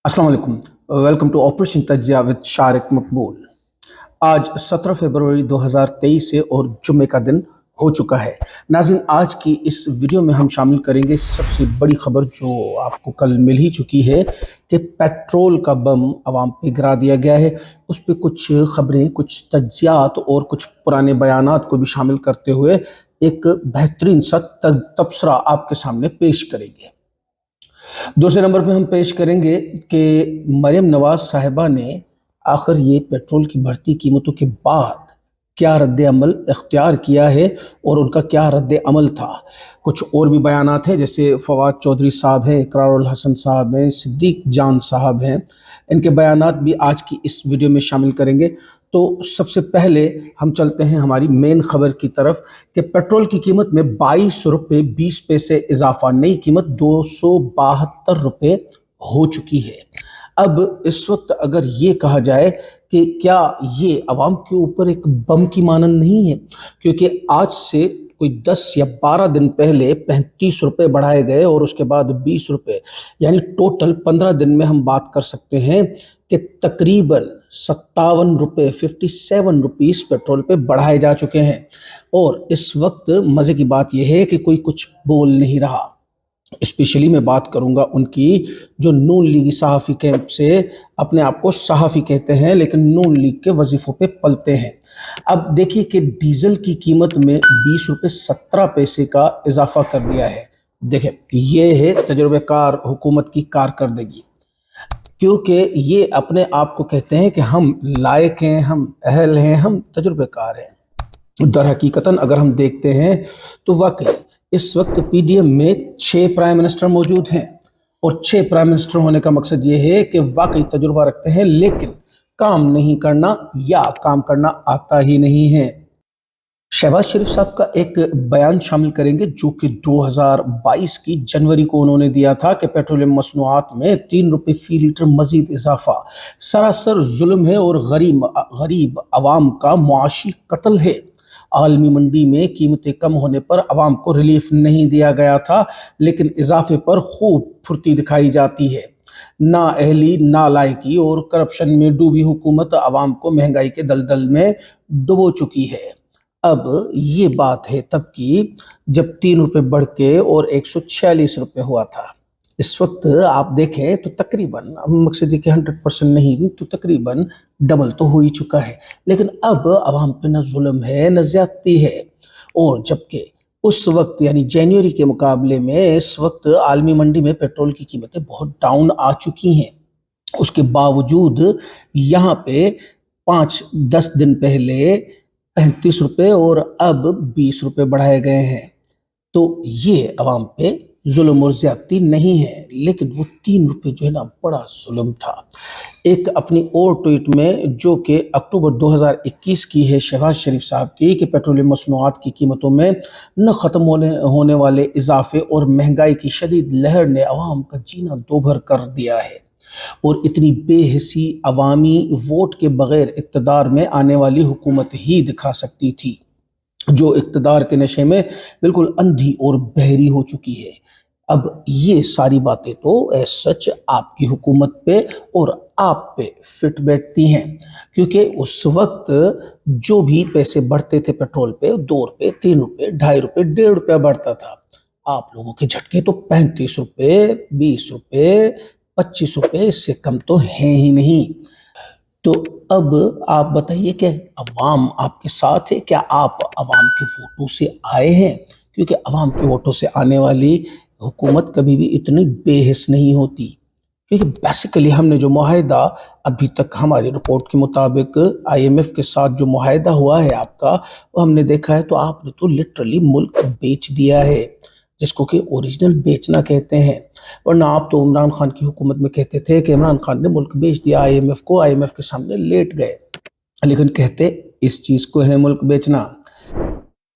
अस्सलाम वालेकुम। Welcome to operation तज्जिया विद शारिक मकबूल। आज 17 फरवरी 2023 है और जुम्मे का दिन हो चुका है। नाज़रीन, आज की इस वीडियो में हम शामिल करेंगे सबसे बड़ी खबर जो आपको कल मिल ही चुकी है कि पेट्रोल का बम आवाम पे गिरा दिया गया है। उस पर कुछ खबरें, कुछ तज्जियात और कुछ पुराने बयानात को भी शामिल करते हुए एक बेहतरीन सा तबसरा आपके सामने पेश करेंगे। दूसरे नंबर पे हम पेश करेंगे कि मरियम नवाज साहिबा ने आखिर ये पेट्रोल की बढ़ती कीमतों के बाद क्या रद्द अमल इख्तियार किया है और उनका क्या रद्द अमल था। कुछ और भी बयानात हैं, जैसे फवाद चौधरी साहब हैं, इकरारुल हसन साहब हैं, सिद्दीक जान साहब हैं। इनके बयानात भी आज की इस वीडियो में शामिल करेंगे। तो सबसे पहले हम चलते हैं हमारी मेन खबर की तरफ कि पेट्रोल की कीमत में 22 रुपये 20 पैसे इजाफा, नई कीमत 272 रुपये हो चुकी है। अब इस वक्त अगर ये कहा जाए कि क्या ये आवाम के ऊपर एक बम की मानंद नहीं है, क्योंकि आज से कोई 10 या 12 दिन पहले 35 रुपये बढ़ाए गए और उसके बाद 20 रुपये, यानी टोटल 15 दिन में हम बात कर सकते हैं कि तकरीबन 57 रुपये 57 रुपीस पेट्रोल पे बढ़ाए जा चुके हैं। और इस वक्त मज़े की बात यह है कि कोई कुछ बोल नहीं रहा। स्पेशली मैं बात करूंगा उनकी जो नून लीगी सहाफ़ी कैंप से अपने आप को सहाफ़ी कहते हैं लेकिन नून लीग के वजीफ़ों पे पलते हैं। अब देखिए कि डीजल की कीमत में 20 रुपये 17 पैसे का इजाफा कर दिया है। देखिए, ये है तजुर्बेकार हुकूमत की कारकर्दगी, क्योंकि ये अपने आप को कहते हैं कि हम लायक हैं, हम अहल हैं, हम तजुर्बेकार हैं। दर हकीकतन अगर हम देखते हैं तो वाकई इस वक्त पीडीएम में 6 प्राइम मिनिस्टर मौजूद हैं और 6 प्राइम मिनिस्टर होने का मकसद ये है कि वाकई तजुर्बा रखते हैं लेकिन काम नहीं करना या काम करना आता ही नहीं है। शहबाज शरीफ साहब का एक बयान शामिल करेंगे जो कि 2022 की जनवरी को उन्होंने दिया था कि पेट्रोलियम मसनूआत में 3 रुपये फी लीटर मजीद इजाफा सरासर जुल्म है और गरीब आवाम का मुआशी कत्ल है। आलमी मंडी में कीमतें कम होने पर आवाम को रिलीफ नहीं दिया गया था, लेकिन इजाफे पर खूब फुर्ती दिखाई जाती है। नाअहली, नालायकी और करप्शन में डूबी हुकूमत आवाम को महंगाई के दलदल में डुबो चुकी है। अब ये बात है तब की जब 3 रुपये बढ़ के और 146 रुपये हुआ था। इस वक्त आप देखें तो तकरीबन, मकसद है कि 100% नहीं तो तकरीबन डबल तो हो ही चुका है। लेकिन अब आवाम पे न जुल्म है न ज्यादती है। और जबकि उस वक्त यानी जनवरी के मुकाबले में इस वक्त आलमी मंडी में पेट्रोल की कीमतें बहुत डाउन आ चुकी हैं, उसके बावजूद यहाँ पे 5-10 दिन पहले 35 रुपये और अब 20 रुपये बढ़ाए गए हैं। तो ये आवाम पे जुल्म और ज्यादती नहीं है, लेकिन वो 3 रुपये जो है ना, बड़ा जुल्म था। एक अपनी और ट्वीट में जो कि अक्टूबर 2021 की है शहबाज शरीफ साहब की कि पेट्रोलियम मसनूआत की कीमतों में न ख़त्म होने वाले इजाफे और महंगाई की शदीद लहर ने आवाम का जीना दोभर कर दिया है और इतनी बेहिसी अवामी वोट के बगैर इक़्तिदार में आने वाली हुकूमत ही दिखा सकती थी, जो इक़्तिदार के नशे में बिल्कुल अंधी और बहरी हो चुकी है। अब ये सारी बातें तो सच आपकी हुकूमत पे और आप पे फिट बैठती हैं, क्योंकि उस वक्त जो भी पैसे बढ़ते थे पेट्रोल पे, 2 रुपये 3 रुपये 2.5 रुपये 1.5 रुपया बढ़ता था। आप लोगों के झटके तो 35 रुपये 20 रुपये 25 रुपये, इससे कम तो है ही नहीं। तो अब आप बताइए कि अवाम आपके साथ है? क्या आप अवाम के वोटों से आए हैं? क्योंकि अवाम के वोटों से आने वाली हुकूमत कभी भी इतनी बेहिस नहीं होती, क्योंकि बेसिकली हमने जो मुआहिदा अभी तक हमारी रिपोर्ट के मुताबिक IMF के साथ जो मुआहिदा हुआ है आपका, वो हमने देखा है तो आपने तो लिटरली मुल्क बेच दिया है, जिसको कि ओरिजिनल बेचना कहते हैं। वरना आप तो इमरान खान की हुकूमत में कहते थे कि इमरान खान ने मुल्क बेच दिया IMF को, IMF के सामने लेट गए, लेकिन कहते इस चीज़ को है मुल्क बेचना।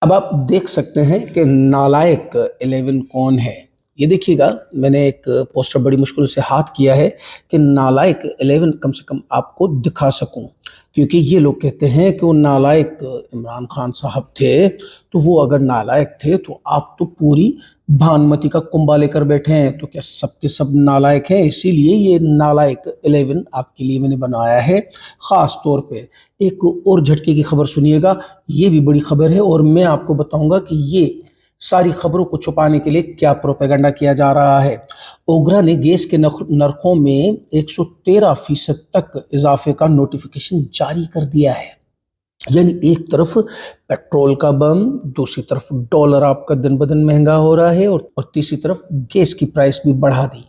अब आप देख सकते हैं कि नालायक 11 कौन है। ये देखिएगा, मैंने एक पोस्टर बड़ी मुश्किल से हाथ किया है कि नालायक 11 कम से कम आपको दिखा सकूं, क्योंकि ये लोग कहते हैं कि वो नालायक इमरान खान साहब थे, तो वो अगर नालायक थे तो आप तो पूरी भानुमति का कुंभा लेकर बैठे हैं, तो क्या सबके सब नालायक हैं? इसीलिए ये नालायक 11 आपके लिए मैंने बनाया है ख़ास तौर पे। एक और झटके की खबर सुनिएगा, ये भी बड़ी खबर है और मैं आपको बताऊंगा कि ये सारी खबरों को छुपाने के लिए क्या प्रोपेगेंडा किया जा रहा है। ओगरा ने गैस के नरखों में 113% तक इजाफे का नोटिफिकेशन जारी कर दिया है। यानी एक तरफ पेट्रोल का बम, दूसरी तरफ डॉलर आपका दिन ब दिन महंगा हो रहा है और तीसरी तरफ गैस की प्राइस भी बढ़ा दी।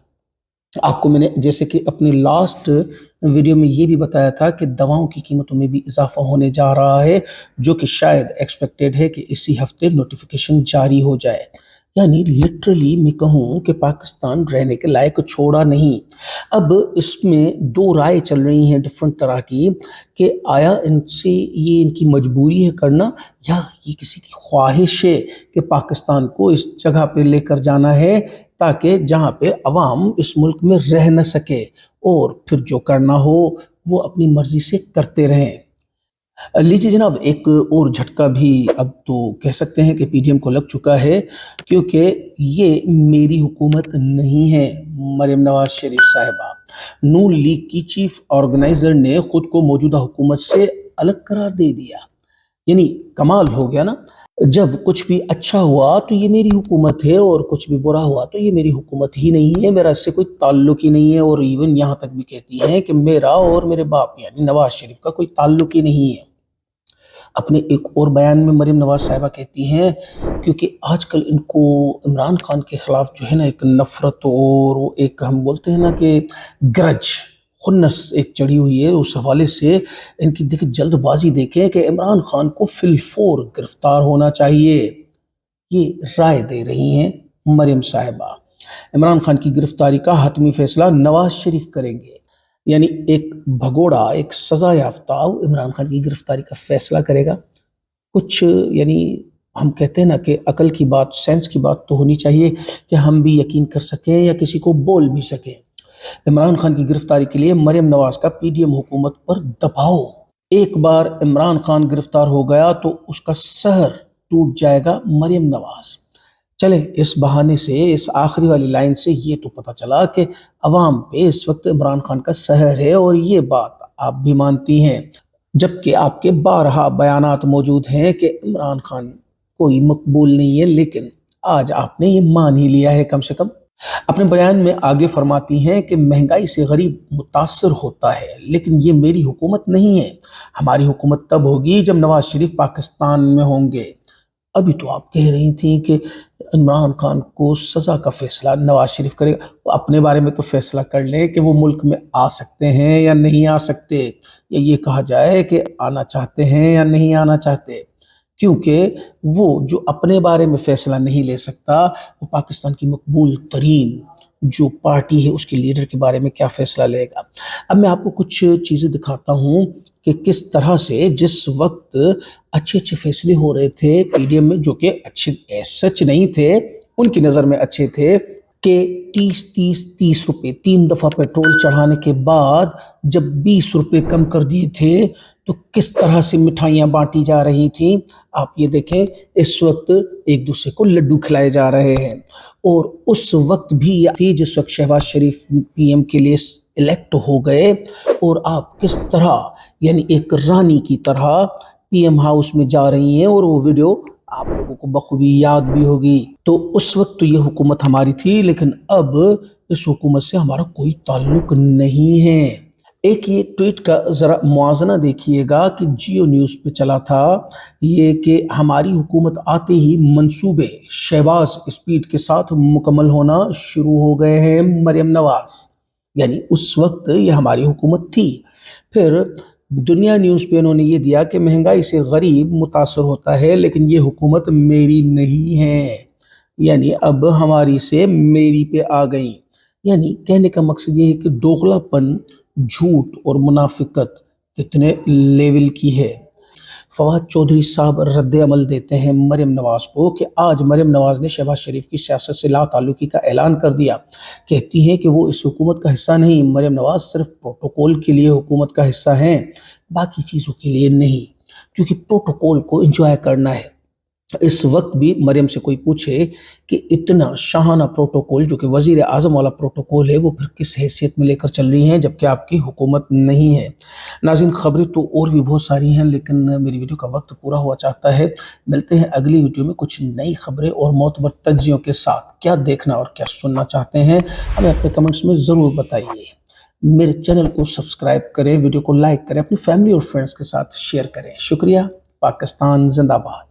आपको मैंने जैसे कि अपनी लास्ट वीडियो में ये भी बताया था कि दवाओं की कीमतों में भी इजाफा होने जा रहा है, जो कि शायद एक्सपेक्टेड है कि इसी हफ्ते नोटिफिकेशन जारी हो जाए। यानी लिटरली मैं कहूँ कि पाकिस्तान रहने के लायक छोड़ा नहीं। अब इसमें दो राय चल रही हैं डिफरेंट तरह की कि आया इनसे ये इनकी मजबूरी है करना, या ये किसी की ख्वाहिश है कि पाकिस्तान को इस जगह पे लेकर जाना है ताकि जहाँ पे अवाम इस मुल्क में रह न सके और फिर जो करना हो वो अपनी मर्जी से करते रहें। लीजिए जनाब, एक और झटका भी अब तो कह सकते हैं कि पीडीएम को लग चुका है, क्योंकि ये मेरी हुकूमत नहीं है। मरियम नवाज शरीफ साहिबा, नून लीग की चीफ ऑर्गेनाइजर ने खुद को मौजूदा हुकूमत से अलग करार दे दिया। यानी कमाल हो गया ना। जब कुछ भी अच्छा हुआ तो ये मेरी हुकूमत है और कुछ भी बुरा हुआ तो ये मेरी हुकूमत ही नहीं है, मेरा इससे कोई ताल्लुक ही नहीं है। और इवन यहाँ तक भी कहती हैं कि मेरा और मेरे बाप यानी नवाज शरीफ का कोई ताल्लुक ही नहीं है। अपने एक और बयान में मरियम नवाज साहिबा कहती हैं, क्योंकि आजकल इनको इमरान खान के खिलाफ जो है ना एक नफरत और वो एक हम बोलते हैं ना कि ग्रज खुन्नस एक चढ़ी हुई है, उस हवाले से इनकी देखिए जल्दबाजी देखें कि इमरान खान को फिलफोर गिरफ्तार होना चाहिए। ये राय दे रही हैं मरियम साहिबा। इमरान खान की गिरफ्तारी का हतमी फैसला नवाज शरीफ करेंगे। यानी एक भगोड़ा, एक सजा याफ्ता इमरान खान की गिरफ्तारी का फैसला करेगा। कुछ यानी हम कहते हैं ना कि अकल की बात, सेंस की बात तो होनी चाहिए कि हम भी यकीन कर सकें या किसी को बोल भी सकें। इमरान खान की गिरफ्तारी के लिए मरियम नवाज का पीडीएम हुकूमत पर दबाव। एक बार इमरान खान गिरफ्तार हो गया तो उसका सहर टूट जाएगा मरियम नवाज। चले, इस बहाने से, इस आखिरी वाली लाइन से ये तो पता चला कि अवाम पे इस वक्त इमरान खान का सहर है, और ये बात आप भी मानती हैं, जबकि आपके बारहा बयानात मौजूद हैं कि इमरान खान कोई मकबूल नहीं है, लेकिन आज आपने ये मान ही लिया है कम से कम। अपने बयान में आगे फरमाती हैं कि महंगाई से गरीब मुतासर होता है, लेकिन ये मेरी हुकूमत नहीं है। हमारी हुकूमत तब होगी जब नवाज शरीफ पाकिस्तान में होंगे। अभी तो आप कह रही थी कि इमरान खान को सज़ा का फैसला नवाज शरीफ करेगा। वो अपने बारे में तो फैसला कर लें कि वो मुल्क में आ सकते हैं या नहीं आ सकते, या ये कहा जाए कि आना चाहते हैं या नहीं आना चाहते। क्योंकि वो जो अपने बारे में फैसला नहीं ले सकता, वो पाकिस्तान की मकबूल तरीन जो पार्टी है उसके लीडर के बारे में क्या फैसला लेगा। अब मैं आपको कुछ चीज़ें दिखाता हूँ कि किस तरह से जिस वक्त अच्छे अच्छे फैसले हो रहे थे पीडीएम में, जो कि अच्छे सच नहीं थे, उनकी नज़र में अच्छे थे, कि 30 रुपए 3 दफ़ा पेट्रोल चढ़ाने के बाद जब 20 रुपए कम कर दिए थे तो किस तरह से मिठाइयाँ बांटी जा रही थी। आप ये देखें, इस वक्त एक दूसरे को लड्डू खिलाए जा रहे हैं। और उस वक्त भी थी जिस वक्त शहबाज शरीफ पीएम के लिए इलेक्ट हो गए, और आप किस तरह यानी एक रानी की तरह पीएम हाउस में जा रही हैं, और वो वीडियो आप लोगों को बखूबी याद भी होगी। तो उस वक्त तो ये हुकूमत हमारी थी, लेकिन अब इस हुकूमत से हमारा कोई ताल्लुक नहीं है। एक ये ट्वीट का ज़रा मुआजना देखिएगा कि जियो न्यूज़ पे चला था ये कि हमारी हुकूमत आते ही मंसूबे शहबाज स्पीड के साथ मुकम्मल होना शुरू हो गए हैं मरियम नवाज। यानी उस वक्त ये हमारी हुकूमत थी। फिर दुनिया न्यूज़ पे उन्होंने ये दिया कि महंगाई से गरीब मुतासर होता है, लेकिन ये हुकूमत मेरी नहीं है। यानी अब हमारी से मेरी पे आ गई। यानी कहने का मकसद ये है कि दोगलापन, झूठ और मुनाफिकत कितने लेवल की है। फवाद चौधरी साहब रद्द अमल देते हैं मरियम नवाज को कि आज मरियम नवाज ने शहबाज शरीफ की सियासत से ला ताल्लुकी का ऐलान कर दिया। कहती हैं कि वो इस हुकूमत का हिस्सा नहीं, मरियम नवाज सिर्फ प्रोटोकॉल के लिए हुकूमत का हिस्सा हैं, बाकी चीज़ों के लिए नहीं, क्योंकि प्रोटोकॉल को एंजॉय करना है। इस वक्त भी मरियम से कोई पूछे कि इतना शाहाना प्रोटोकॉल जो कि वजीर आजम वाला प्रोटोकॉल है वो फिर किस हैसियत में लेकर चल रही हैं जबकि आपकी हुकूमत नहीं है। नाज़रीन, खबरें तो और भी बहुत सारी हैं लेकिन मेरी वीडियो का वक्त पूरा हुआ चाहता है। मिलते हैं अगली वीडियो में कुछ नई खबरें और मोतबर तज्जियों के साथ। क्या देखना और क्या सुनना चाहते हैं हमें अपने कमेंट्स में ज़रूर बताइए। मेरे चैनल को सब्सक्राइब करें, वीडियो को लाइक करें, अपनी फैमिली और फ्रेंड्स के साथ शेयर करें। शुक्रिया। पाकिस्तान जिंदाबाद।